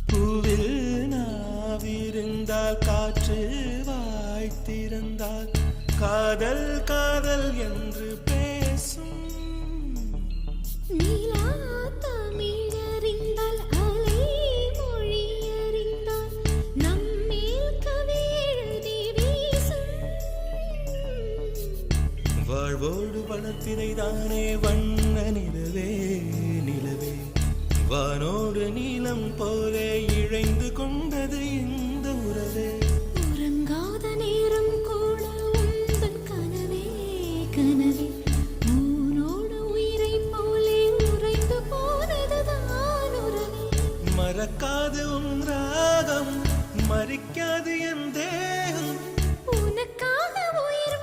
பூவில் நாவிருந்தால் காற்று வாய்த்திருந்தால் காதல் காதல் என்று பேசும். நீலா தமிழறிந்தால் அலை மொழி அறிந்தால் நம்மேல் கவிழ்தி வீசும். வாழ்வோடு வளர்ப்பினைதானே வண்ண நிலவே நிலவே வானோடு நீலம் போலே இழைந்து கொண்டது இந்த உறவே. உறங்காத நேரம் கூட உந்தன் கனவே கனவே ஊனோடு உயிரை போலே உறைந்து போனதுதான் உறவே. மறக்காது உன் ராகம் மறிக்காது என் தேகம் உனக்காக உயிர்